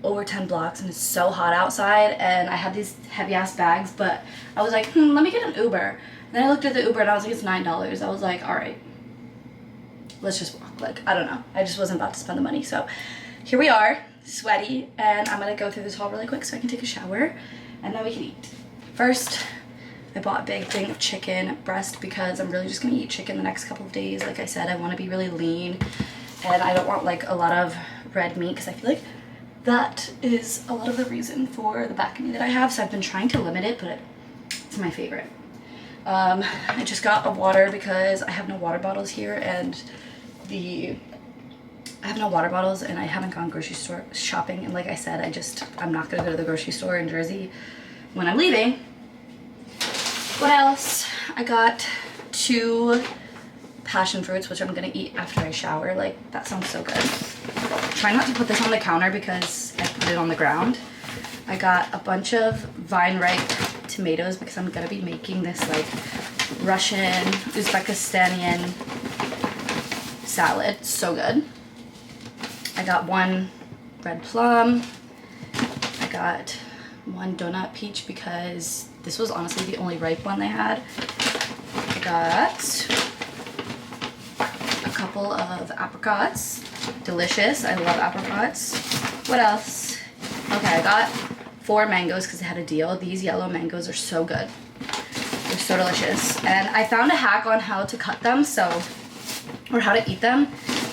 over 10 blocks and it's so hot outside and I had these heavy ass bags, but I was like, let me get an Uber. And then I looked at the Uber and I was like, it's $9. I was like, all right, let's just walk. Like, I don't know. I just wasn't about to spend the money. So here we are, sweaty, and I'm gonna go through this haul really quick so I can take a shower and then we can eat. First, I bought a big thing of chicken breast because I'm really just gonna eat chicken the next couple of days. Like I said, I wanna be really lean and I don't want like a lot of red meat because I feel like that is a lot of the reason for the back knee that I have. So I've been trying to limit it, but it's my favorite. I just got a water because I have no water bottles here and I have no water bottles and I haven't gone grocery store shopping. And like I said, I'm not gonna go to the grocery store in Jersey when I'm leaving. What else? I got 2 passion fruits, which I'm gonna eat after I shower. Like, that sounds so good. Try not to put this on the counter because I put it on the ground. I got a bunch of vine ripe tomatoes because I'm gonna be making this like Russian, Uzbekistani salad. So good. I got 1 red plum. I got 1 donut peach because this was honestly the only ripe one they had. I got a couple of apricots. Delicious. I love apricots. What else? Okay, I got 4 mangoes because they had a deal. These yellow mangoes are so good. They're so delicious. And I found a hack on how to cut them, or how to eat them.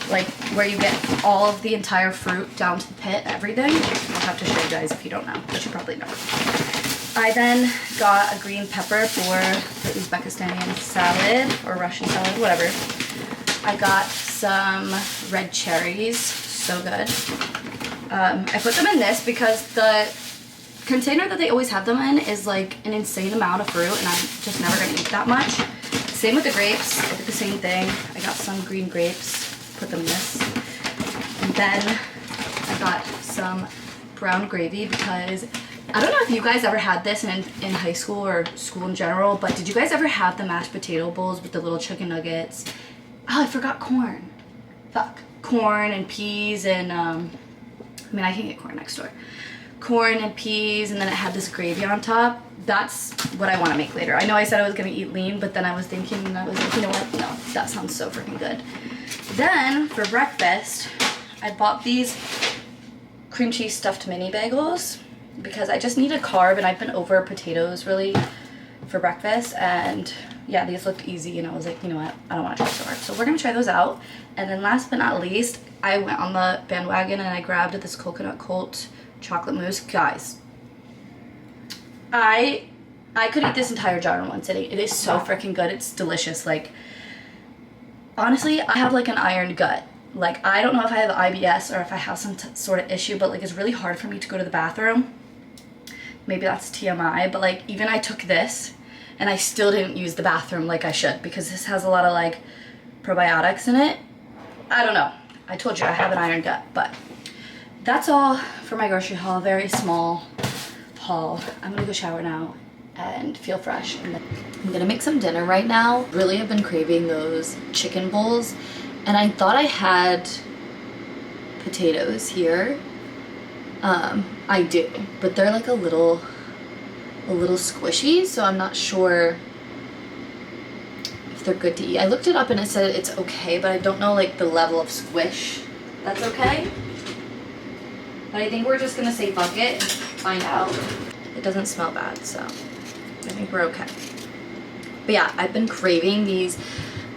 Like where you get all of the entire fruit down to the pit, everything. I'll have to show you guys if you don't know, but you probably know. I then got a green pepper for the Uzbekistani salad or Russian salad, whatever. I got some red cherries, so good. I put them in this because the container that they always have them in is like an insane amount of fruit and I'm just never gonna eat that much. Same with the grapes, I did the same thing. I got some green grapes, put them in this. And then I got some brown gravy because I don't know if you guys ever had this in high school or school in general, but did you guys ever have the mashed potato bowls with the little chicken nuggets? Oh, I forgot corn. Fuck. Corn and peas and, I mean, I can get corn next door. Corn and peas, and then it had this gravy on top. That's what I want to make later. I know I said I was going to eat lean, but then I was thinking, and I was like, you know what? No, that sounds so freaking good. Then, for breakfast, I bought these cream cheese stuffed mini bagels because I just need a carb, and I've been over potatoes, really, for breakfast, and yeah, these looked easy, and I was like, you know what? I don't want to try so hard. So we're going to try those out. And then last but not least, I went on the bandwagon, and I grabbed this coconut Colt chocolate mousse. Guys, I could eat this entire jar in one sitting. It is so freaking good. It's delicious. Like, honestly, I have like an iron gut. Like, I don't know if I have IBS or if I have some sort of issue, but like it's really hard for me to go to the bathroom. Maybe that's TMI, but like even I took this and I still didn't use the bathroom like I should because this has a lot of like probiotics in it. I don't know. I told you I have an iron gut, but that's all for my grocery haul. Very small haul. I'm gonna go shower now and feel fresh. And I'm gonna make some dinner right now. Really have been craving those chicken bowls, and I thought I had potatoes here. I do, but they're like a little squishy, so I'm not sure if they're good to eat. I looked it up and it said it's okay, but I don't know like the level of squish that's okay. But I think we're just gonna say fuck it and find out. It doesn't smell bad, so I think we're okay. But yeah, I've been craving these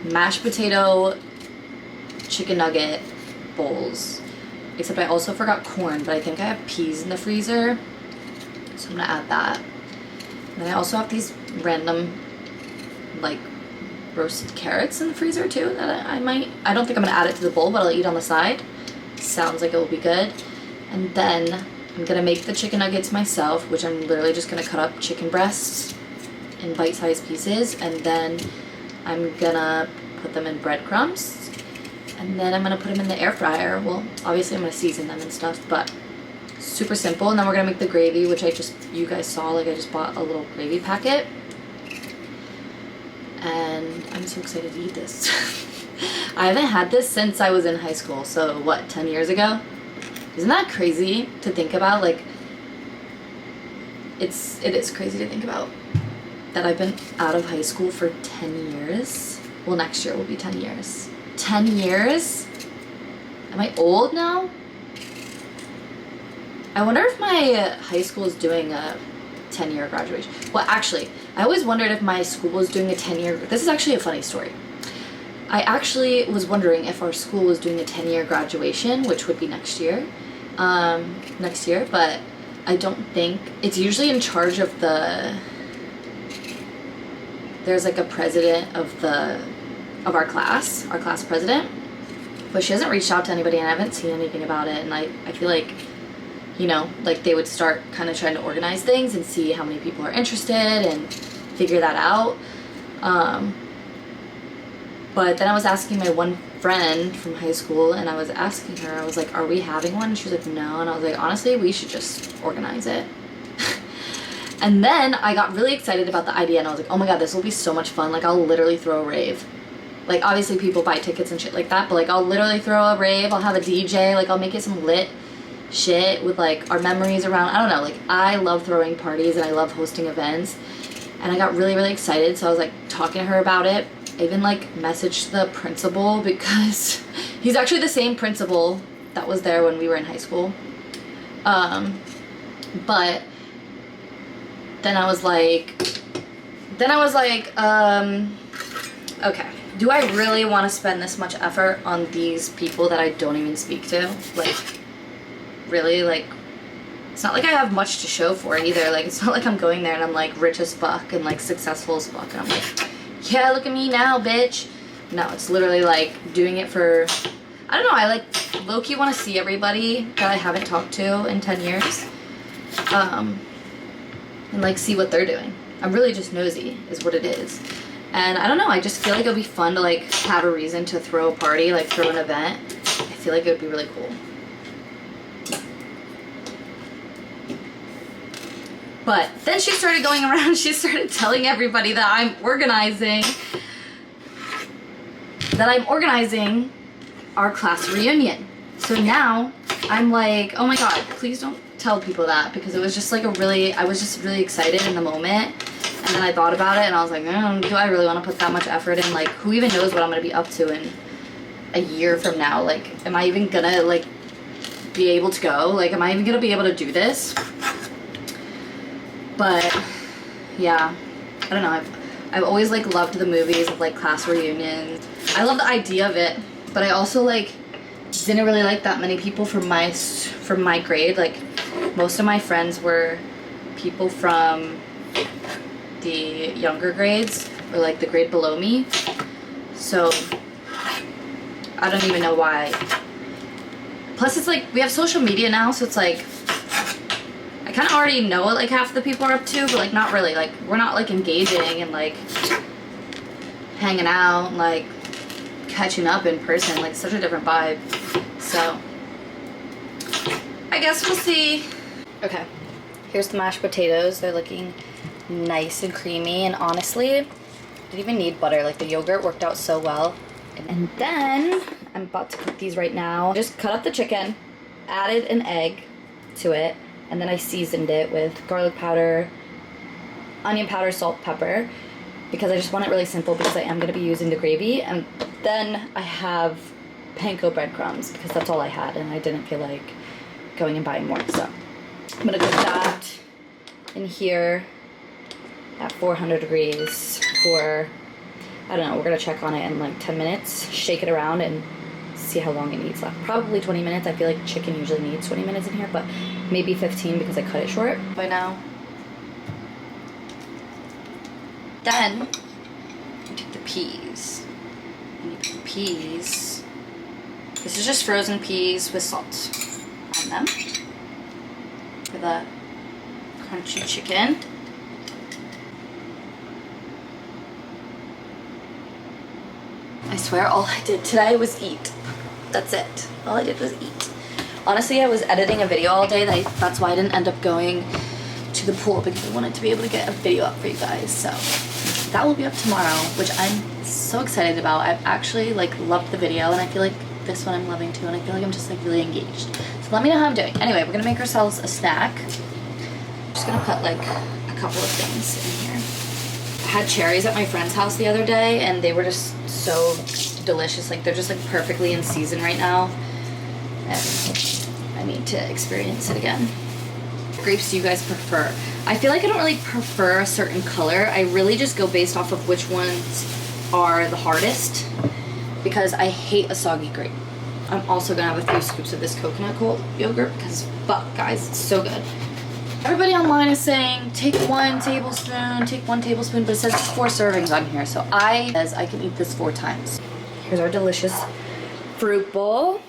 mashed potato chicken nugget bowls. Except I also forgot corn, but I think I have peas in the freezer, so I'm gonna add that. And then I also have these random like roasted carrots in the freezer too that I don't think I'm gonna add it to the bowl, but I'll eat on the side. Sounds like it will be good. And then I'm gonna make the chicken nuggets myself, which I'm literally just gonna cut up chicken breasts in bite-sized pieces, and then I'm gonna put them in breadcrumbs, and then I'm gonna put them in the air fryer. Well, obviously I'm gonna season them and stuff, but super simple. And then we're gonna make the gravy, which you guys saw, like I just bought a little gravy packet. And I'm so excited to eat this. I haven't had this since I was in high school, so what, 10 years ago? Isn't that crazy to think about? Like, it is crazy to think about that I've been out of high school for 10 years. Well, next year will be 10 years. 10 years? Am I old now? I wonder if my high school is doing a 10-year graduation. Well, actually, I always wondered if my school was doing a 10-year... This is actually a funny story. I actually was wondering if our school was doing a 10-year graduation, which would be next year. But I don't think... It's usually in charge of the... There's like a president of our class president. But she hasn't reached out to anybody and I haven't seen anything about it. And I feel like, you know, like they would start kind of trying to organize things and see how many people are interested and figure that out. But then I was asking my one friend from high school and I was asking her, I was like, are we having one? And she was like, no. And I was like, honestly, we should just organize it. And then I got really excited about the idea and I was like, oh my god, this will be so much fun. Like, I'll literally throw a rave. Like, obviously people buy tickets and shit like that, but like, I'll literally throw a rave. I'll have a DJ. Like, I'll make it some lit shit with like our memories around. I don't know. Like, I love throwing parties and I love hosting events. And I got really, really excited. So I was like talking to her about it. I even like messaged the principal because he's actually the same principal that was there when we were in high school. But then I was like, okay, do I really want to spend this much effort on these people that I don't even speak to? Like, really? Like, it's not like I have much to show for it either. Like, it's not like I'm going there and I'm like rich as fuck and like successful as fuck and I'm like, yeah, look at me now, bitch. No, it's literally like doing it for, I don't know, I like low-key want to see everybody that I haven't talked to in 10 years. And like see what they're doing. I'm really just nosy is what it is. And I don't know, I just feel like it would be fun to like have a reason to throw a party, like throw an event. I feel like it would be really cool. But then she started going around, she started telling everybody that I'm organizing our class reunion. So now I'm like, oh my god, please don't tell people that, because it was just like I was just really excited in the moment. And then I thought about it and I was like, do I really want to put that much effort in? Like, who even knows what I'm going to be up to in a year from now? Like, am I even gonna like be able to go? Like, am I even gonna be able to do this? But yeah, I don't know. I've always like loved the movies of like class reunions. I love the idea of it, but I also like didn't really like that many people from my grade. Like, most of my friends were people from the younger grades or like the grade below me. So I don't even know why. Plus it's like we have social media now, so it's like I kind of already know what like half the people are up to, but like not really. Like, we're not like engaging and like hanging out and like catching up in person. Like, such a different vibe. So I guess we'll see. Okay, here's the mashed potatoes. They're looking nice and creamy, and honestly, I didn't even need butter. Like, the yogurt worked out so well. And then I'm about to cook these right now. Just cut up the chicken, added an egg to it, and then I seasoned it with garlic powder, onion powder, salt, pepper, because I just want it really simple because I am going to be using the gravy. And then I have panko breadcrumbs because that's all I had and I didn't feel like going and buying more. So I'm going to cook that in here at 400 degrees for, I don't know, we're going to check on it in like 10 minutes, shake it around and see how long it needs left. Probably 20 minutes. I feel like chicken usually needs 20 minutes in here, but maybe 15 because I cut it short by now. Then you take the peas. And you put the peas. This is just frozen peas with salt on them for the crunchy chicken. I swear all I did today was eat. That's it. All I did was eat. Honestly, I was editing a video all day. That's why I didn't end up going to the pool, because I wanted to be able to get a video up for you guys. So that will be up tomorrow, which I'm so excited about. I've actually like loved the video, and I feel like this one I'm loving too, and I feel like I'm just like really engaged. So Let me know how I'm doing. Anyway, we're gonna make ourselves a snack. I'm just gonna put like a couple of things in here. I had cherries at my friend's house the other day and they were just so delicious. Like they're just like perfectly in season right now. And I need to experience it again. What grapes do you guys prefer? I feel like I don't really prefer a certain color. I really just go based off of which ones are the hardest because I hate a soggy grape. I'm also gonna have a few scoops of this coconut yogurt because fuck guys, it's so good. Everybody online is saying take 1 tablespoon, but it says 4 servings on here. So I can eat this 4 times. Here's our delicious fruit bowl.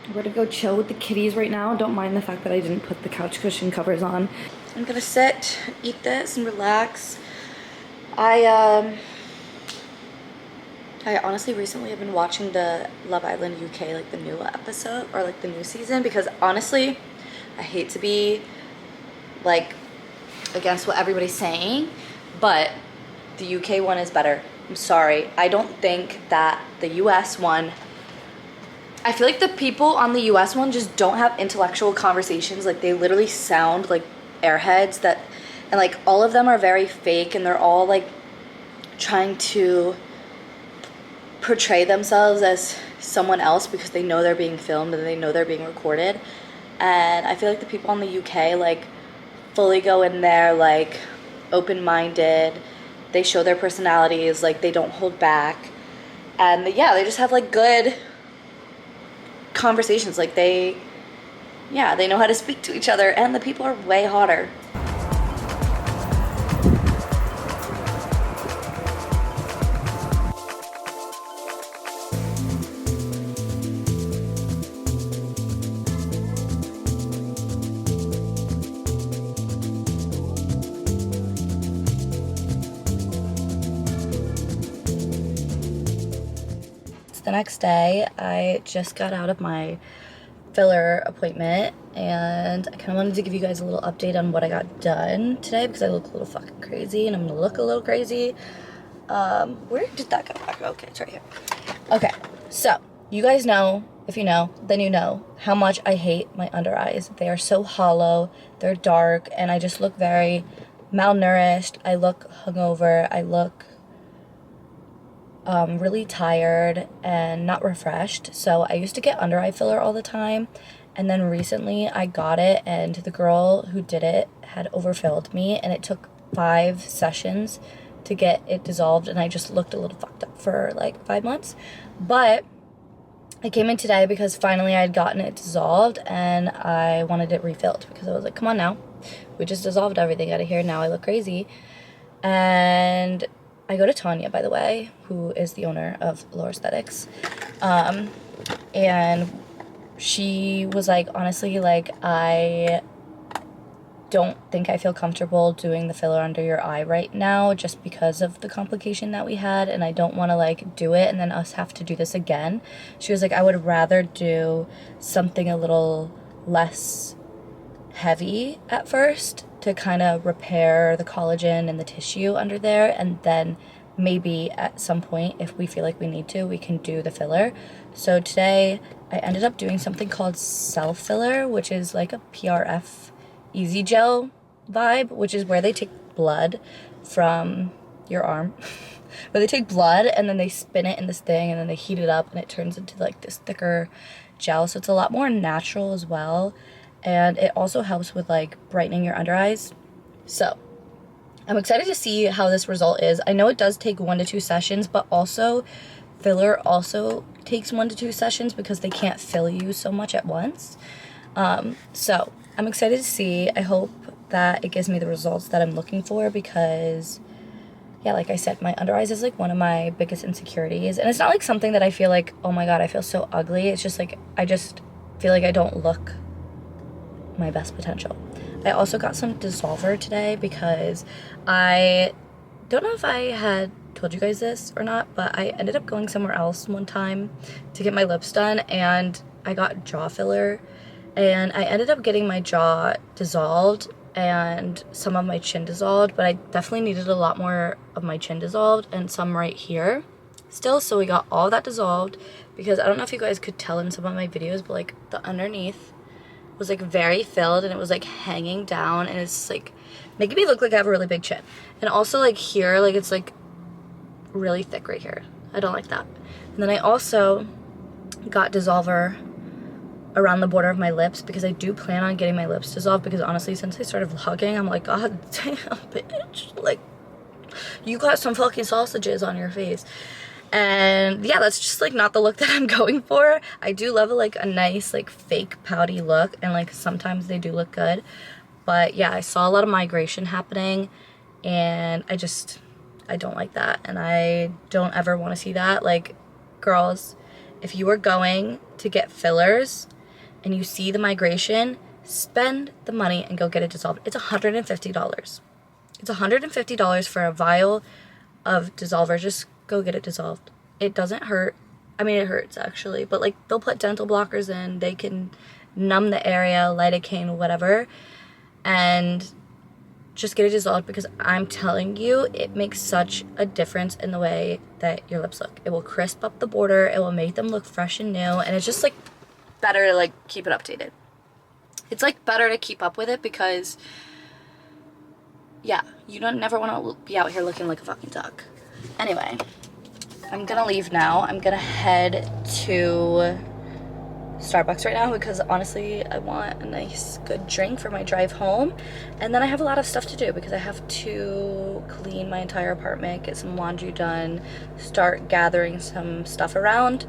We're gonna go chill with the kitties right now. Don't mind the fact that I didn't put the couch cushion covers on. I'm gonna sit, eat this, and relax. I honestly recently have been watching the Love Island UK, like the new episode, or like the new season, because honestly, I hate to be like against what everybody's saying, but the UK one is better. I'm sorry. I don't think that the US one, I feel like the people on the US one just don't have intellectual conversations. Like they literally sound like airheads and like all of them are very fake and they're all like trying to portray themselves as someone else because they know they're being filmed and they know they're being recorded. And I feel like the people in the UK like fully go in there like open-minded. They show their personalities, like they don't hold back. And yeah, they just have like good conversations. Like they know how to speak to each other and the people are way hotter. The next day, I just got out of my filler appointment and I kind of wanted to give you guys a little update on what I got done today because I look a little fucking crazy and I'm gonna look a little crazy. Where did that go back? Okay, it's right here. Okay, so you guys know, if you know, then you know how much I hate my under eyes. They are so hollow, they're dark, and I just look very malnourished. I look hungover, I look really tired and not refreshed. So I used to get under eye filler all the time, and then recently I got it and the girl who did it had overfilled me and it took 5 sessions to get it dissolved and I just looked a little fucked up for like 5 months. But I came in today because finally I had gotten it dissolved and I wanted it refilled because I was like, come on now, we just dissolved everything out of here, now I look crazy. And I go to Tanya, by the way, who is the owner of Lower Aesthetics, and she was like, honestly, like, I don't think I feel comfortable doing the filler under your eye right now just because of the complication that we had, and I don't want to, like, do it and then us have to do this again. She was like, I would rather do something a little less heavy at first to kind of repair the collagen and the tissue under there, and then maybe at some point if we feel like we need to, we can do the filler. So today I ended up doing something called cell filler, which is like a PRF easy gel vibe, which is where they take blood from your arm where they take blood and then they spin it in this thing and then they heat it up and it turns into like this thicker gel. So it's a lot more natural as well. And it also helps with like brightening your under eyes. So I'm excited to see how this result is. I know it does take 1 to 2 sessions, but also filler also takes 1 to 2 sessions because they can't fill you so much at once. So I'm excited to see. I hope that it gives me the results that I'm looking for because, yeah, like I said, my under eyes is like one of my biggest insecurities. And it's not like something that I feel like, oh my God, I feel so ugly. It's just like, I just feel like I don't look my best potential. I also got some dissolver today because I don't know if I had told you guys this or not, but I ended up going somewhere else one time to get my lips done and I got jaw filler and I ended up getting my jaw dissolved and some of my chin dissolved, but I definitely needed a lot more of my chin dissolved and some right here still. So we got all that dissolved because I don't know if you guys could tell in some of my videos, but like the underneath was like very filled and it was like hanging down, and it's like making me look like I have a really big chin. And also like here, like it's like really thick right here. I don't like that. And then I also got dissolver around the border of my lips because I do plan on getting my lips dissolved, because honestly since I started vlogging I'm like, god damn bitch, like you got some fucking sausages on your face. And yeah, that's just like not the look that I'm going for. I do love like a nice like fake pouty look, and like sometimes they do look good, but yeah, I saw a lot of migration happening and I don't like that, and I don't ever want to see that. Like, girls, if you are going to get fillers and you see the migration, spend the money and go get it dissolved. It's $150. It's $150 for a vial of dissolver. Just go get it dissolved. It doesn't hurt. I mean, it hurts actually, but like they'll put dental blockers in, they can numb the area, lidocaine, whatever, and just get it dissolved, because I'm telling you, it makes such a difference in the way that your lips look. It will crisp up the border, it will make them look fresh and new, and it's just like better to like keep it updated. It's like better to keep up with it, because yeah, you don't never want to be out here looking like a fucking duck. Anyway, I'm gonna leave now. I'm gonna head to Starbucks right now because honestly I want a nice good drink for my drive home, and then I have a lot of stuff to do because I have to clean my entire apartment, get some laundry done, start gathering some stuff around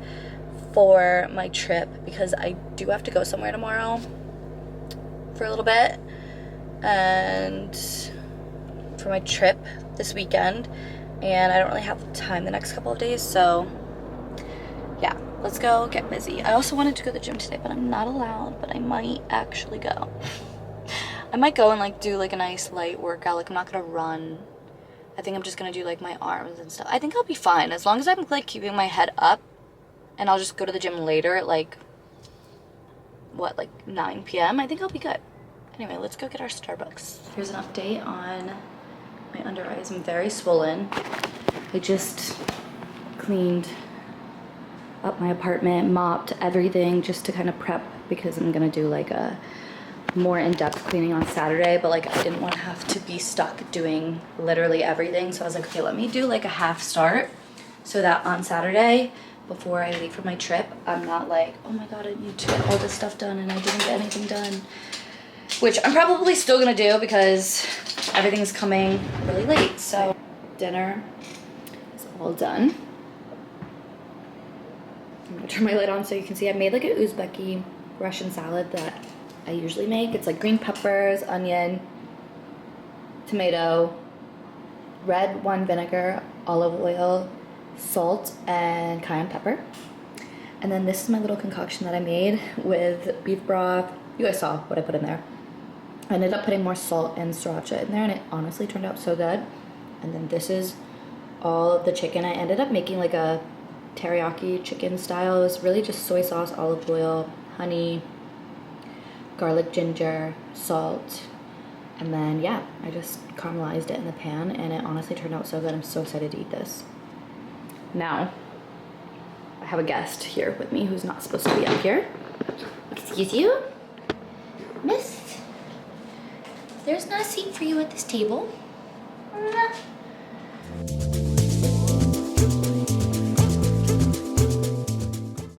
for my trip, because I do have to go somewhere tomorrow for a little bit, and for my trip this weekend, and I don't really have time the next couple of days, so yeah, let's go get busy. I also wanted to go to the gym today, but I'm not allowed, but I might actually go. I might go and like do like a nice light workout. Like I'm not gonna run. I think I'm just gonna do like my arms and stuff. I think I'll be fine as long as I'm like keeping my head up, and I'll just go to the gym later at like, what, like 9 p.m. I think I'll be good. Anyway, let's go get our Starbucks. Here's an update on my under eyes. I'm very swollen. I just cleaned up my apartment, mopped everything just to kind of prep, because I'm gonna do like a more in-depth cleaning on Saturday, but like I didn't want to have to be stuck doing literally everything, so I was like, okay, let me do like a half start so that on Saturday before I leave for my trip I'm not like, oh my god, I need to get all this stuff done and I didn't get anything done, which I'm probably still gonna do because everything's coming really late. So dinner is all done. I'm gonna turn my light on so you can see I made like an Uzbeki Russian salad that I usually make. It's like green peppers, onion, tomato, red wine vinegar, olive oil, salt, and cayenne pepper. And then this is my little concoction that I made with beef broth. You guys saw what I put in there. I ended up putting more salt and sriracha in there, and it honestly turned out so good. And then this is all of the chicken. I ended up making like a teriyaki chicken style. It was really just soy sauce, olive oil, honey, garlic, ginger, salt, and then yeah, I just caramelized it in the pan, and it honestly turned out so good. I'm so excited to eat this. Now, I have a guest here with me who's not supposed to be up here. Excuse you? Miss? There's not a seat for you at this table.